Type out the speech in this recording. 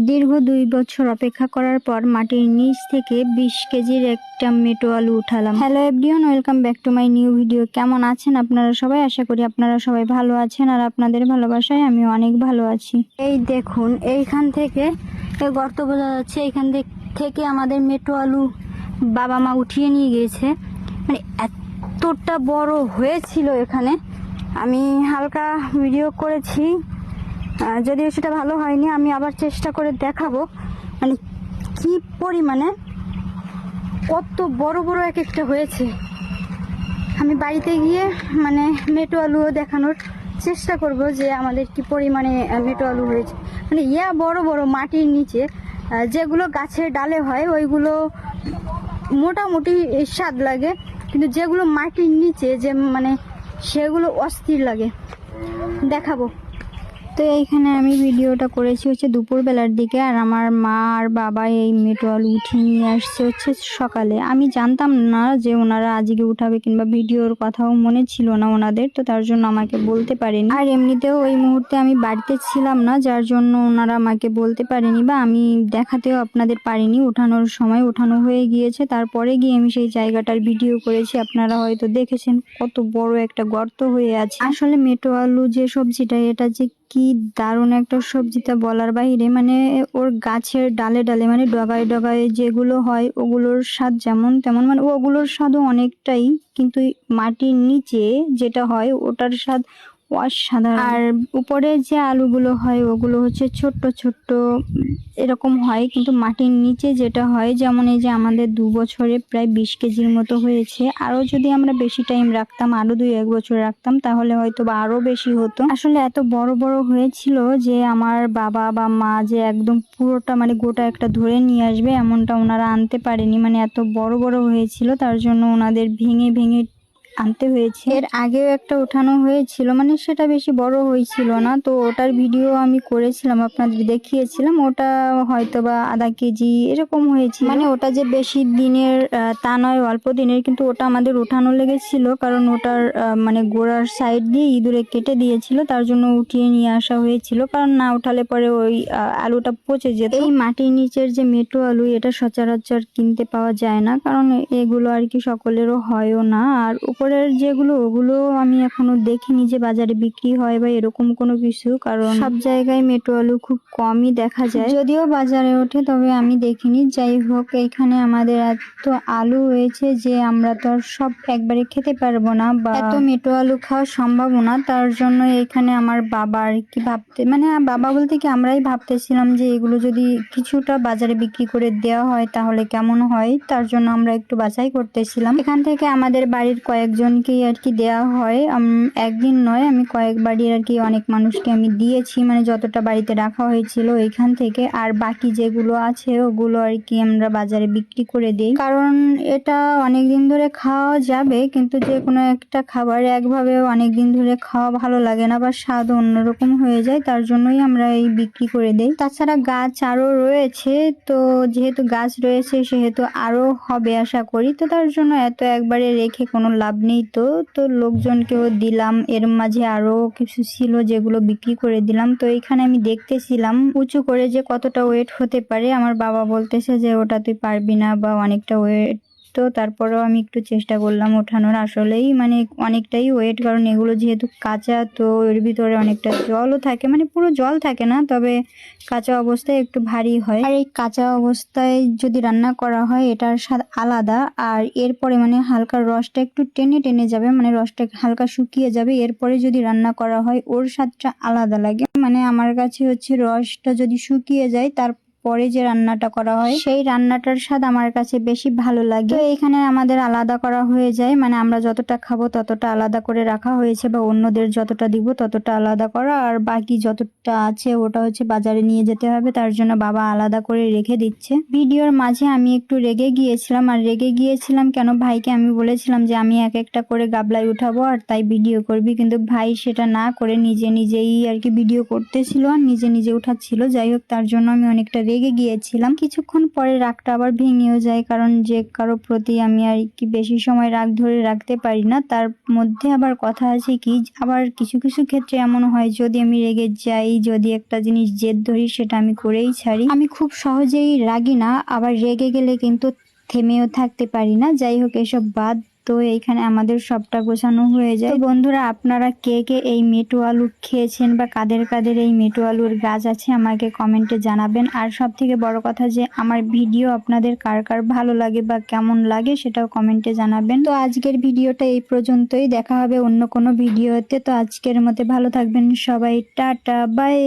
দীর্ঘ 2 বছর অপেক্ষা করার পর মাটির নিচ থেকে 20 কেজির একটা মেটো আলু উঠালাম। Hello everyone, welcome back to my new video. কেমন আছেন আপনারা সবাই? আশা করি আপনারা সবাই ভালো আছেন, আর আপনাদের ভালোবাসায় আমি অনেক ভালো আছি। এই দেখুন, এইখান থেকে গর্ত বোঝা যাচ্ছে, এইখান থেকে আমাদের মেটো আলু বাবা মা উঠিয়ে নিয়ে গিয়েছে। মানে এতটা বড় হয়েছিল। এখানে আমি হালকা ভিডিও করেছি, যদিও সেটা ভালো হয়নি। আমি আবার চেষ্টা করে দেখাবো মানে কি পরিমাণে কত বড় বড় এক একটা হয়েছে। আমি বাড়িতে গিয়ে মানে মেটো আলুও দেখানোর চেষ্টা করব যে আমাদের কি পরিমাণে মেটো আলু হয়েছে। মানে বড় বড় মাটির নিচে যেগুলো গাছের ডালে হয় ওইগুলো মোটামুটি স্বাদ লাগে, কিন্তু যেগুলো মাটির নিচে যে মানে সেগুলো অস্থির লাগে। দেখাবো। তো এইখানে আমি ভিডিওটা করেছি হচ্ছে দুপুরবেলার দিকে, আর আমার মা আর বাবা এই মেটো আলু উঠিয়ে নিয়ে আসছে হচ্ছে সকালে। আমি জানতাম না যে ওনারা আজকে উঠাবে, কিংবা ভিডিওর কথাও মনে ছিল না ওনাদের, তো তার জন্য আমাকে বলতে পারেনি। আর এমনিতেও ওই মুহূর্তে আমি বাড়িতে ছিলাম না, যার জন্য ওনারা আমাকে বলতে পারেনি, বা আমি দেখাতেও আপনাদের পারিনি। উঠানোর সময় উঠানো হয়ে গিয়েছে, তারপরে গিয়ে আমি সেই জায়গাটার ভিডিও করেছি। আপনারা হয়তো দেখেছেন কত বড় একটা গর্ত হয়ে আছে। আসলে মেটো আলু যে সবজিটা, এটা যে কি দারুণ একটা সবজি তা বলার বাইরে। মানে ওর গাছের ডালে ডালে মানে ডগায় ডগায় যেগুলো হয় ওগুলোর স্বাদ যেমন তেমন, মানে ওগুলোর স্বাদও অনেকটাই, কিন্তু মাটির নিচে যেটা হয় ওটার স্বাদ অসাধারণ। আর উপরে যে আলুগুলো হয় ওগুলো হচ্ছে ছোট্ট ছোট্ট এরকম হয়, কিন্তু মাটির নিচে যেটা হয়, যেমন এই যে আমাদের 2 বছরে প্রায় 20 কেজির মতো হয়েছে। আরো যদি আমরা বেশি টাইম রাখতাম, আরো 2-1 বছর রাখতাম, তাহলে হয়তো বা আরো বেশি হতো। আসলে এত বড় বড় হয়েছিল যে আমার বাবা বা মা যে একদম পুরোটা মানে গোটা একটা ধরে নিয়ে আসবে এমনটা ওনারা আনতে পারেনি। মানে এত বড় বড় হয়েছিল, তার জন্য ওনাদের ভেঙে ভেঙে আনতে হয়েছে। এর আগেও একটা উঠানো হয়েছিল, মানে সেটা বেশি বড় হয়েছিল না, তো ওটার ভিডিও আমি করেছিলাম, আপনাদের দেখিয়েছিলাম। ওটা হয়তো বা আধা কেজি এরকম হয়েছিল। মানে ওটা যে বেশি দিনের তা নয়, অল্প দিনের, কিন্তু ওটা আমাদের উঠানো লেগেছিল, কারণ ওটার মানে গোড়ার সাইড দিয়ে ইঁদুরে কেটে দিয়েছিল, তার জন্য উঠিয়ে নিয়ে আসা হয়েছিল। কারণ না উঠালে পরে ওই আলুটা পচে যেত। এই মাটির নিচের যে মেটো আলু, এটা সচরাচর কিনতে পাওয়া যায় না, কারণ এগুলো আর কি সকলেরও হয়ও না। আর উপরের যেগুলো ওগুলো আমি এখনো দেখিনি যে বাজারে বিক্রি হয় বা এরকম কোনো কিছু, কারণ সব জায়গায় মেটো আলু খুব কমই দেখা যায়, যদিও বাজারে ওঠে, তবে আমি দেখিনি। যাই হোক, এখানে আমাদের এত আলু হয়েছে যে আমরা তো আর সব একবারে খেতে পারবো না, বা এত মেটো আলু খাওয়া সম্ভব না। তার জন্য এখানে আমার বাবা আর কি মানে বাবা বলতে কি আমরাই ভাবতেছিলাম যে এগুলো যদি কিছুটা বাজারে বিক্রি করে দেওয়া হয় তাহলে কেমন হয়। তার জন্য আমরা একটু বাছাই করতেছিলাম। এখান থেকে আমাদের বাড়ির কয়েকজনকেই আর কি দেওয়া হয়। একদিন নয়, আমি কয়েকবারই আর কি অনেক মানুষকে আমি দিয়েছি, মানে যতটা বাড়িতে রাখা হয়েছিল এখান থেকে। আর বাকি যেগুলো আছে ওগুলো আর কি আমরা বাজারে বিক্রি করে দিই, কারণ এটা অনেকদিন ধরে খাওয়া যাবে, কিন্তু যে কোনো একটা খাবার একভাবে অনেকদিন ধরে খাওয়া ভালো লাগে না, বা স্বাদ অন্যরকম হয়ে যায়, তার জন্যই আমরা এই বিক্রি করে দেই। তাছাড়া গাছ আরো রয়েছে, তো যেহেতু গাছ রয়েছে সেহেতু আরো হবে আশা করি, তো তার জন্য এত একবারে রেখে কোনো লাভ নেই। তো তো লোকজনকেও দিলাম। এর মাঝে আরো কিছু ছিল যেগুলো বিক্রি করে দিলাম। তো এখানে আমি দেখতেছিলাম উঁচু করে যে কতটা ওয়েট হতে পারে। আমার বাবা বলতেছে যে ওটা তুই পারবি না, বা অনেকটা ওয়েট। তো তারপরেও আমি একটু চেষ্টা করলাম ওঠানোর। আসলেই মানে অনেকটাই ওয়েট, কারণ এগুলো যেহেতু কাঁচা, তো এর ভিতরে অনেকটা জলও থাকে, মানে পুরো জল থাকে না, তবে কাঁচা অবস্থায় একটু ভারী হয়। আর এই কাঁচা অবস্থায় যদি রান্না করা হয় এটার স্বাদ আলাদা। আর এরপরে মানে হালকা রসটা একটু টেনে টেনে যাবে, মানে রসটা হালকা শুকিয়ে যাবে, এরপরে যদি রান্না করা হয় ওর স্বাদটা আলাদা লাগে। মানে আমার কাছে হচ্ছে রসটা যদি শুকিয়ে যায় পরে যে রান্নাটা করা হয় সেই রান্নাটার স্বাদ আমার কাছে বেশি ভালো লাগে। তো এখানে আমাদের আলাদা করা হয়ে যায়, মানে আমরা যতটা খাবো ততটা আলাদা করে রাখা হয়েছে, বা অন্যদের যতটা দিব ততটা আলাদা করা, আর বাকি যতটা আছে ওটা হচ্ছে বাজারে নিয়ে যেতে হবে, তার জন্য বাবা আলাদা করে রেখে দিচ্ছে। ভিডিওর মাঝে আমি একটু রেগে গিয়েছিলাম। আর রেগে গিয়েছিলাম কেন, ভাইকে আমি বলেছিলাম যে আমি এক একটা করে গাবলায় উঠাবো আর তাই ভিডিও করবি, কিন্তু ভাই সেটা না করে নিজে নিজেই আর কি ভিডিও করতেছিল আর নিজে নিজে উঠাচ্ছিল। যাই হোক, তার জন্য আমি অনেকটা রেগে গিয়েছিলাম। কিছুক্ষণ পরে রাগটা আবার ভেঙেও যায়, কারণ যে কারো প্রতি আমি আর কি বেশি সময় রাগ ধরে রাখতে পারি না। তার মধ্যে আবার কথা আছে কি, আবার কিছু কিছু ক্ষেত্রে এমন হয় যদি আমি রেগে যাই, যদি একটা জিনিস জেদ ধরি, সেটা আমি করেই ছাড়ি। আমি খুব সহজেই রাগি না, আবার রেগে গেলে কিন্তু থেমেও থাকতে পারি না। যাই হোক, এসব বাদ। তো এইখানে আমাদের সবটা গোছানো হয়ে যায়। তো বন্ধুরা, আপনারা কে কে এই মেটু আলু খেয়েছেন বা কাদের কাদের এই মেটু আলুর গাছ আছে আমাকে কমেন্টে জানাবেন। আর সব থেকে বড় কথা যে আমার ভিডিও আপনাদের কার কার ভালো লাগে বা কেমন লাগে সেটাও কমেন্টে জানাবেন। তো আজকের ভিডিওটা এই পর্যন্তই, দেখা হবে অন্য কোনো ভিডিওতে। তো আজকের মতো ভালো থাকবেন সবাই, টাটা বাই।